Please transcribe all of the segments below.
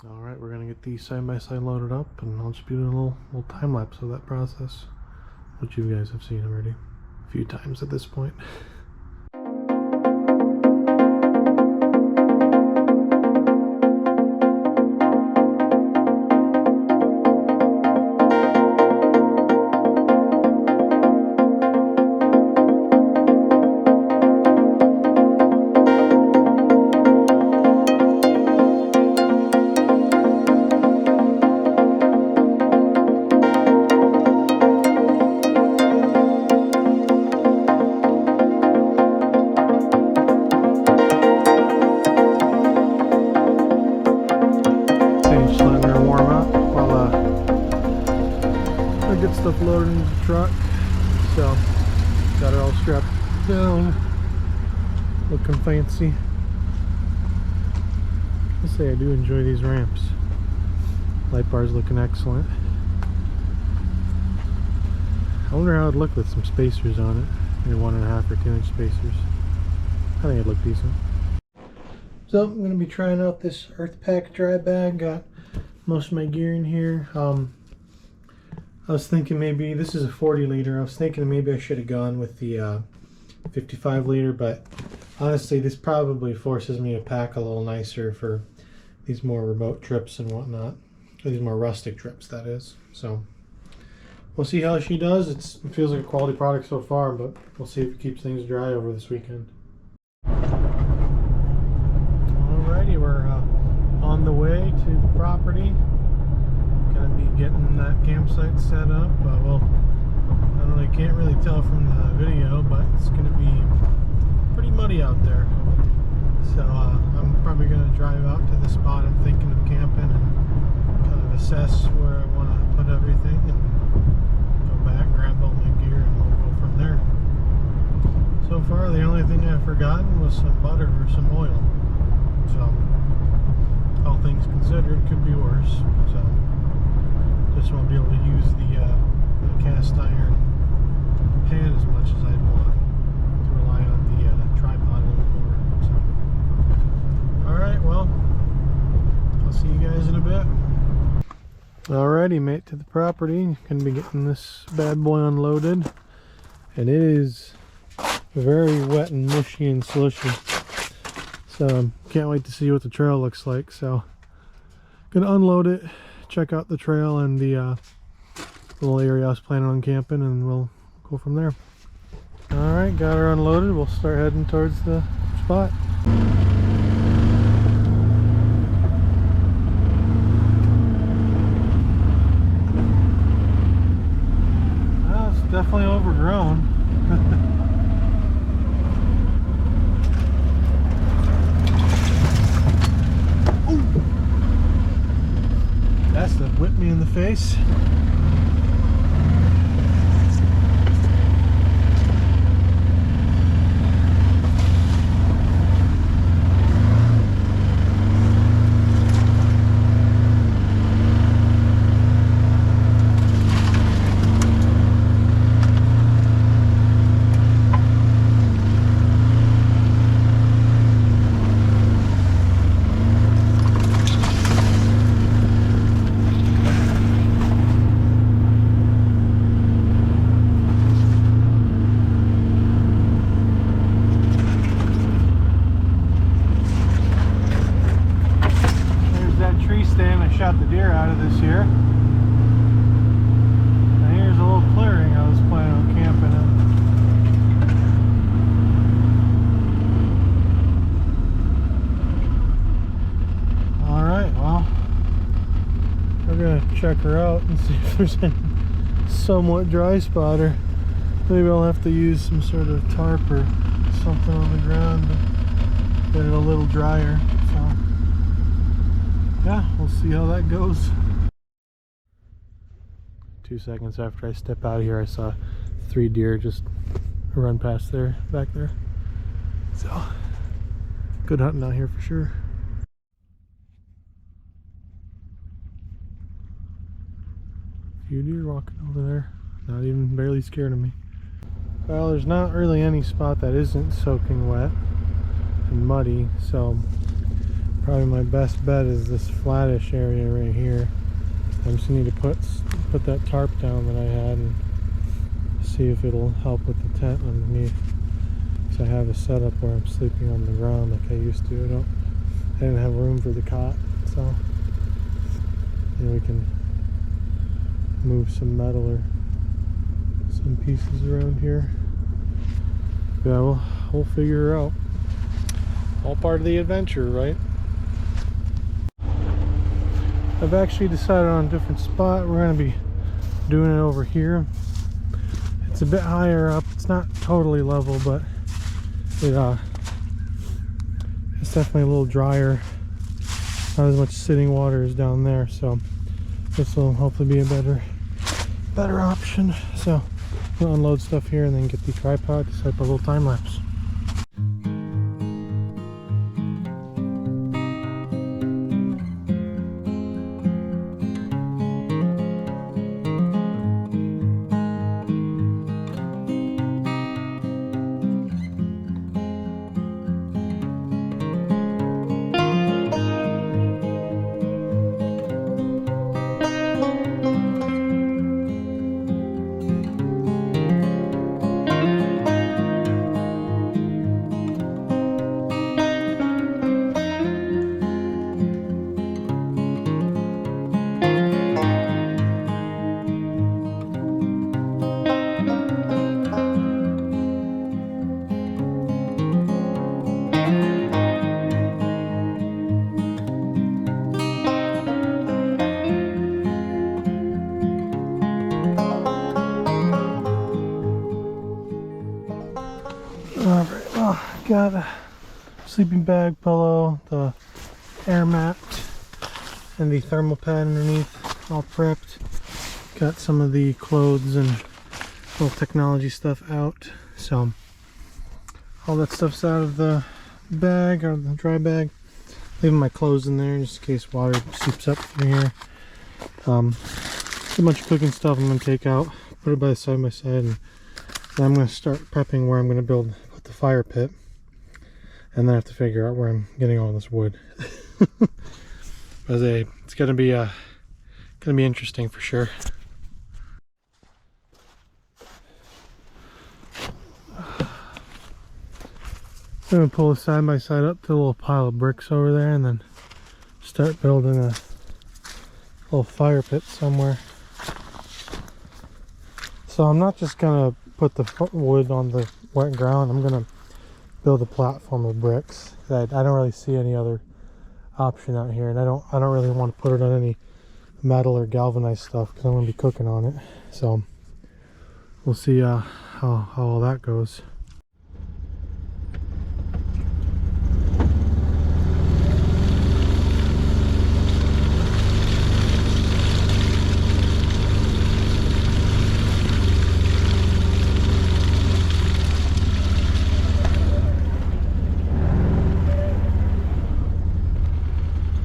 Alright, we're going to get these side by side loaded up, and I'll just be doing a little time lapse of that process, which you guys have seen already a few times at this point. Get stuff loaded into the truck, so got it all strapped down, looking fancy. I say I do enjoy these ramps. Light bar's looking excellent. I wonder how it'd look with some spacers on it, maybe 1.5 or 2 inch spacers. I think it'd look decent. So I'm going to be trying out this Earth Pack dry bag. Got most of my gear in here. I was thinking maybe, this is a 40 liter, I was thinking maybe I should have gone with the 55 liter, but honestly this probably forces me to pack a little nicer for these more remote trips and whatnot, or these more rustic trips, that is. So we'll see how she does. It feels like a quality product so far, but we'll see if it keeps things dry over this weekend. Alrighty, we're on the way to the property. Gonna be getting that campsite set up. Well, I don't know, you can't really tell from the video, but it's gonna be pretty muddy out there. So I'm probably gonna drive out to the spot I'm thinking of camping and kind of assess where I want to put everything, and go back, grab all my gear, and we'll go from there. So far, the only thing I've forgotten was some butter or some oil. So all things considered, could be worse. So just won't be able to use the cast iron pan as much as I'd want, to rely on the tripod a little more. So, alright, well, I'll see you guys in a bit. Alrighty, made it to the property. Gonna be getting this bad boy unloaded, and it is very wet and mushy and slushy. So can't wait to see what the trail looks like. So gonna unload it, check out the trail and the little area I was planning on camping, and we'll go from there. Alright, got her unloaded. We'll start heading towards the spot. Well, it's definitely overgrown. That's that whipped me in the face. Shot the deer out of this year. And here's a little clearing I was planning on camping in. Alright, well, we're gonna check her out and see if there's any somewhat dry spot, or maybe I'll have to use some sort of tarp or something on the ground to get it a little drier. So yeah, we'll see how that goes. 2 seconds after I step out of here, I saw 3 deer just run past there, back there. So, good hunting out here for sure. A few deer walking over there, not even barely scared of me. Well, there's not really any spot that isn't soaking wet and muddy, so Probably my best bet is this flattish area right here. I just need to put that tarp down that I had and see if it'll help with the tent underneath. So I have a setup where I'm sleeping on the ground like I used to. I didn't have room for the cot, so we can move some metal or some pieces around here. Yeah, we'll figure it out. All part of the adventure, right? I've actually decided on a different spot. We're going to be doing it over here. It's a bit higher up. It's not totally level, but it's definitely a little drier. Not as much sitting water as down there, so this will hopefully be a better option. So we'll unload stuff here and then get the tripod to set up a little time lapse. Alright, well, got a sleeping bag, pillow, the air mat, and the thermal pad underneath, all prepped. Got some of the clothes and little technology stuff out. So all that stuff's out of the bag, or the dry bag. Leaving my clothes in there just in case water seeps up through here. A bunch of cooking stuff I'm going to take out, put it by the side, and then I'm going to start prepping where I'm going to put the fire pit, and then I have to figure out where I'm getting all this wood. It's going to be interesting for sure. I'm going to pull the side by side up to a little pile of bricks over there and then start building a little fire pit somewhere. So I'm not just going to put the wood on the wet ground. I'm going to build a platform of bricks. I don't really see any other option out here, and I don't really want to put it on any metal or galvanized stuff because I'm going to be cooking on it. So we'll see how all that goes.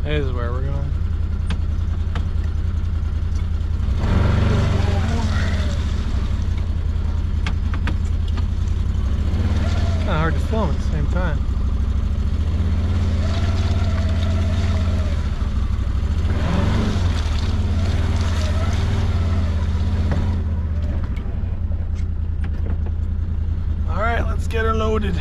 This is where we're going. Kind of hard to film at the same time. All right, let's get her loaded.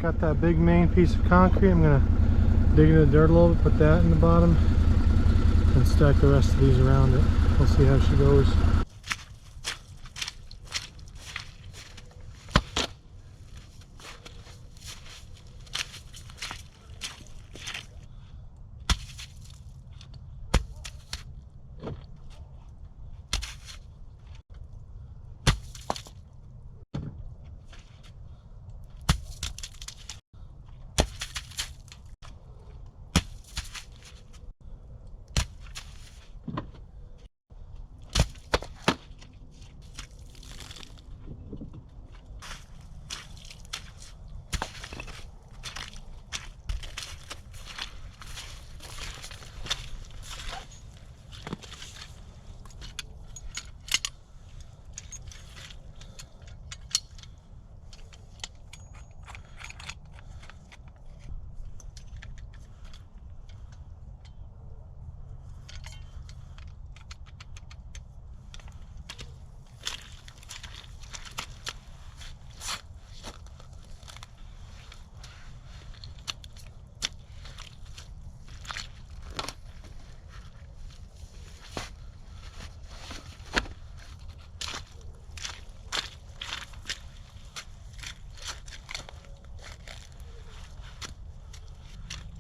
Got that big main piece of concrete. I'm gonna dig into the dirt a little bit, put that in the bottom, and stack the rest of these around it. We'll see how she goes.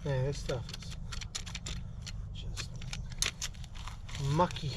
Man, this stuff is just mucky.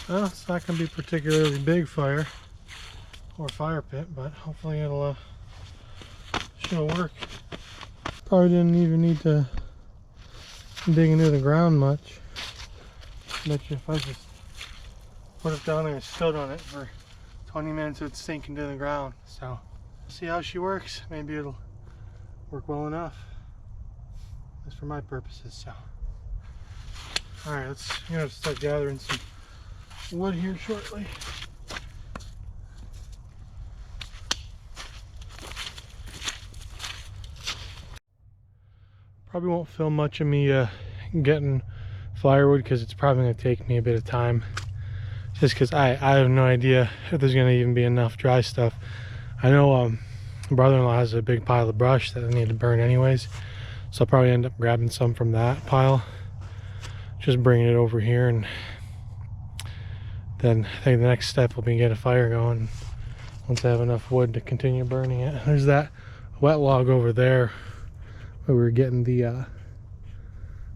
Well, it's not going to be a particularly big fire or fire pit, but hopefully it'll should work. Probably didn't even need to dig into the ground much. Bet you if I just put it down there and stood on it for 20 minutes, it would sink into the ground. So, see how she works. Maybe it'll work well enough. That's for my purposes. So, all right, let's start gathering some wood here shortly. Probably won't film much of me getting firewood because it's probably going to take me a bit of time, just because I have no idea if there's going to even be enough dry stuff. I know my brother-in-law has a big pile of brush that I need to burn anyways, so I'll probably end up grabbing some from that pile, just bringing it over here, and then I think the next step will be get a fire going once I have enough wood to continue burning it. There's that wet log over there where we were getting the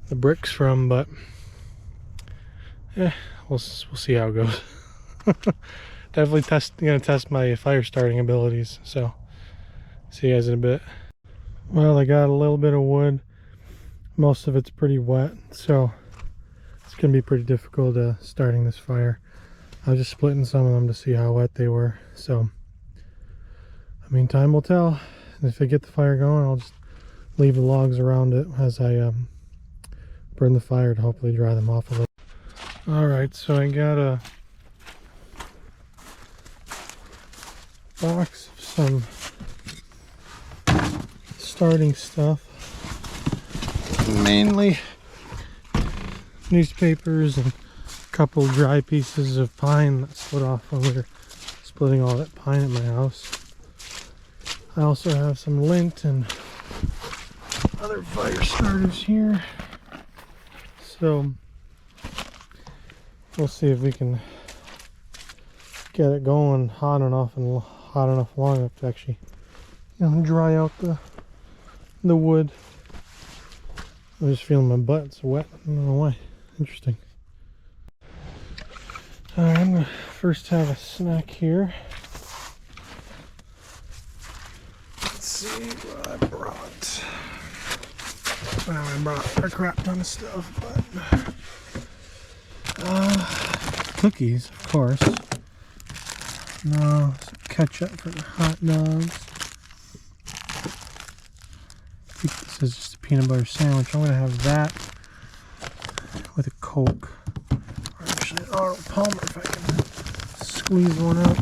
bricks from, but yeah, we'll see how it goes. Definitely gonna test my fire starting abilities, so see you guys in a bit. Well, I got a little bit of wood. Most of it's pretty wet, so it's gonna be pretty difficult starting this fire. I was just splitting some of them to see how wet they were, so I mean, time will tell. And if I get the fire going, I'll just leave the logs around it as I burn the fire to hopefully dry them off a little. Alright, so I got a box of some starting stuff, mainly newspapers and a couple dry pieces of pine that split off when we were splitting all that pine at my house. I also have some lint and other fire starters here, so we'll see if we can get it going hot enough and long enough to actually, dry out the wood. I'm just feeling my butt, it's wet, I don't know why. Interesting. Alright, I'm gonna first have a snack here. Let's see what I brought. Well, I brought a crap ton of stuff, but cookies, of course. No, some ketchup for the hot dogs. I think this is just a peanut butter sandwich. I'm gonna have that with a Coke, or actually an Arnold Palmer if I can squeeze one out.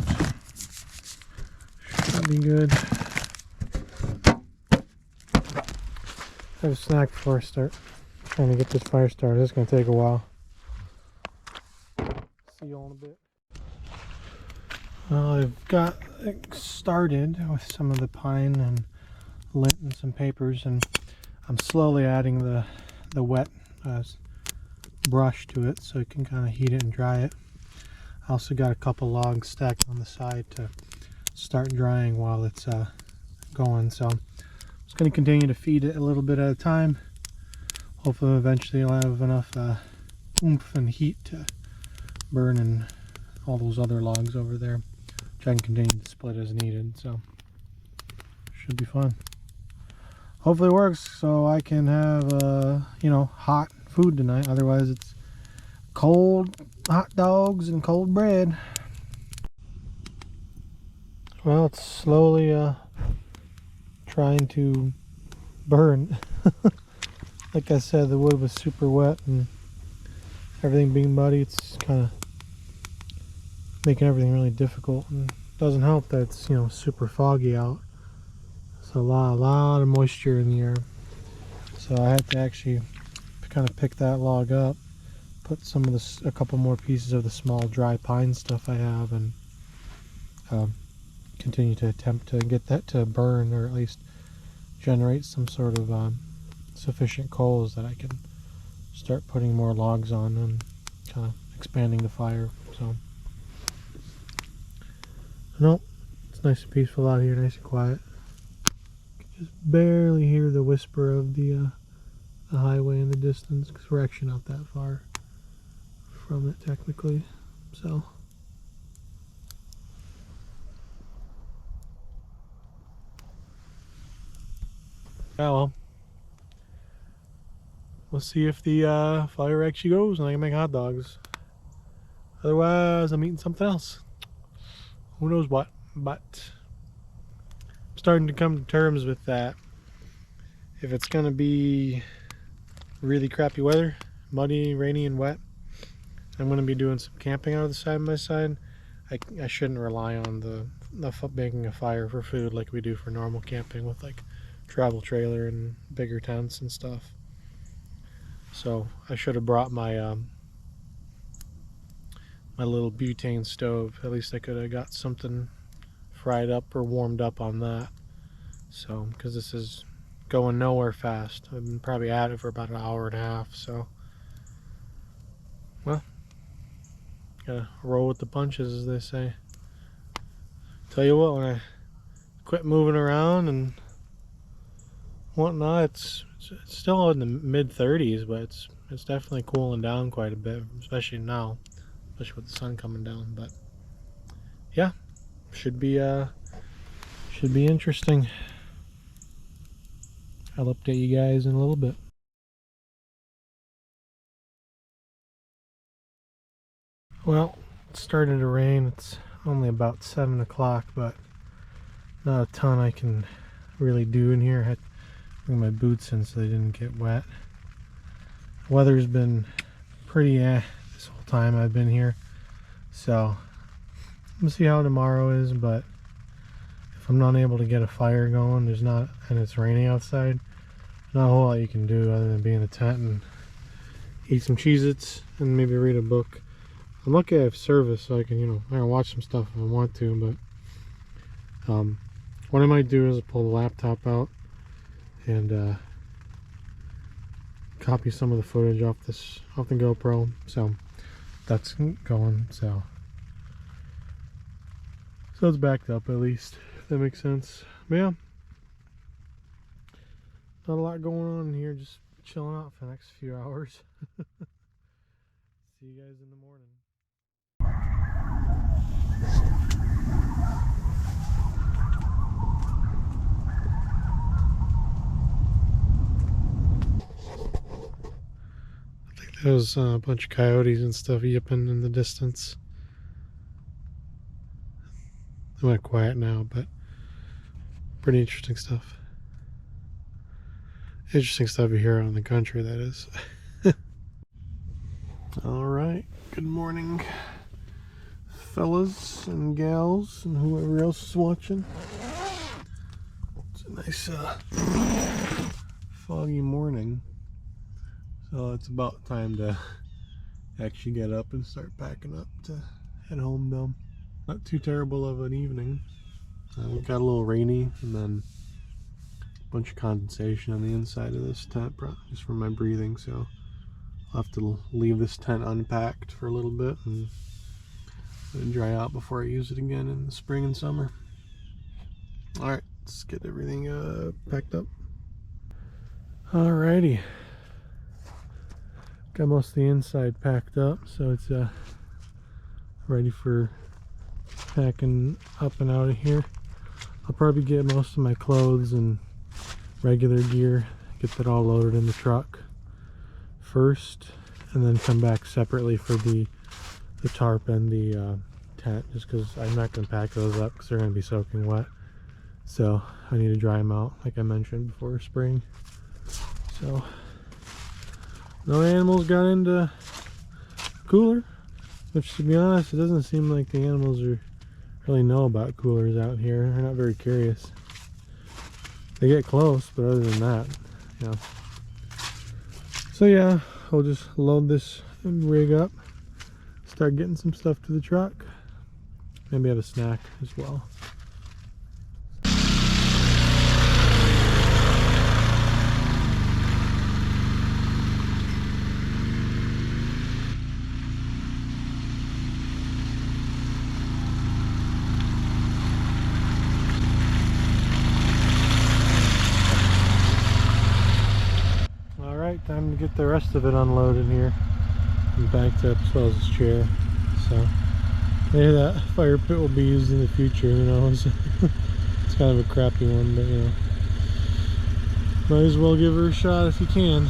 Should be good. Have a snack before I start trying to get this fire started. It's going to take a while. See you all in a bit. Well, I've got it started with some of the pine and lint and some papers, and I'm slowly adding the wet brush to it so you can kind of heat it and dry it. I also got a couple logs stacked on the side to start drying while it's going. So I'm just going to continue to feed it a little bit at a time. Hopefully eventually I'll have enough oomph and heat to burn in all those other logs over there, which I can continue to split as needed. So should be fun. Hopefully it works so I can have you know, hot food tonight. Otherwise it's cold hot dogs and cold bread. Well, it's slowly trying to burn. Like I said, the wood was super wet and everything being muddy, it's kind of making everything really difficult. And it doesn't help that it's, you know, super foggy out. So a lot of moisture in the air. So I had to actually kind of pick that log up, put some of this, a couple more pieces of the small dry pine stuff I have, and continue to attempt to get that to burn, or at least generate some sort of sufficient coals that I can start putting more logs on and kind of expanding the fire. So nope, it's nice and peaceful out here, nice and quiet. Just barely hear the whisper of the highway in the distance, because we're actually not that far from it technically. So yeah, well, we'll see if the fire actually goes and I can make hot dogs. Otherwise I'm eating something else, who knows what. But I'm starting to come to terms with that. If it's gonna be really crappy weather, muddy, rainy, and wet, I'm going to be doing some camping out of the side by side. I shouldn't rely on the making a fire for food like we do for normal camping with like travel trailer and bigger tents and stuff. So I should have brought my my little butane stove. At least I could have got something fried up or warmed up on that. So because this is going nowhere fast, I've been probably at it for about an hour and a half. So well, gotta roll with the punches, as they say. Tell you what, when I quit moving around and whatnot, it's still in the mid 30s, but it's definitely cooling down quite a bit, especially now, especially with the sun coming down. But yeah, should be interesting. I'll update you guys in a little bit. Well, it's starting to rain. It's only about 7 o'clock, but not a ton I can really do in here. I had to bring my boots in so they didn't get wet. The weather's been pretty this whole time I've been here, so we'll see how tomorrow is. But if I'm not able to get a fire going, and it's raining outside, not a whole lot you can do other than be in a tent and eat some Cheez-Its and maybe read a book. I'm lucky I have service, so I can, I can watch some stuff if I want to. But what I might do is pull the laptop out and copy some of the footage off the GoPro. So that's going. So it's backed up at least, if that makes sense. But yeah, not a lot going on here. Just chilling out for the next few hours. See you guys in the morning. I think there was a bunch of coyotes and stuff yipping in the distance. They went quiet now, but pretty interesting stuff. Interesting stuff you hear out in the country, that is. Alright, good morning, fellas and gals and whoever else is watching. It's a nice foggy morning, so it's about time to actually get up and start packing up to head home now. Not too terrible of an evening. It got a little rainy, and then a bunch of condensation on the inside of this tent just from my breathing, so I'll have to leave this tent unpacked for a little bit and let it dry out before I use it again in the spring and summer. Alright, let's get everything packed up. Alrighty. Got most of the inside packed up, so it's ready for packing up and out of here. I'll probably get most of my clothes and regular gear, get that all loaded in the truck first, and then come back separately for the tarp and the tent, just because I'm not going to pack those up because they're going to be soaking wet. So I need to dry them out like I mentioned before spring. So no animals got into cooler, which to be honest, it doesn't seem like the animals really know about coolers out here. They're not very curious. They get close, but other than that, you know. So yeah, I'll just load this rig up, start getting some stuff to the truck, maybe have a snack as well. Time to get the rest of it unloaded here and backed up, as well as this chair. So maybe that fire pit will be used in the future, who knows. It's kind of a crappy one, but you know, might as well give her a shot if you can.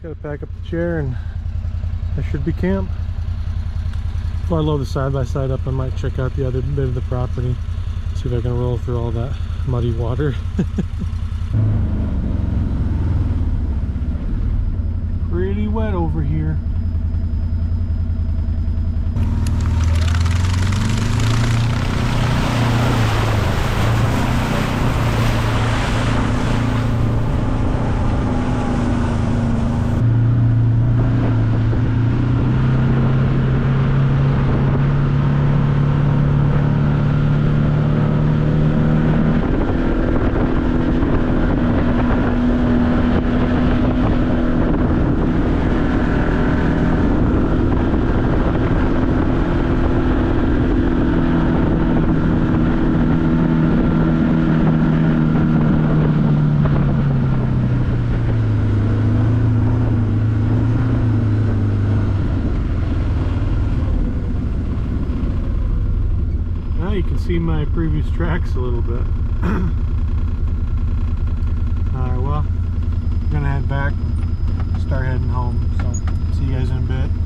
Gotta pack up the chair and I should be camped. Before I load the side-by-side up, I might check out the other bit of the property, see if I can roll through all that muddy water. Pretty wet over here. You can see my previous tracks a little bit. Alright, well, I'm gonna head back and start heading home, so see you guys in a bit.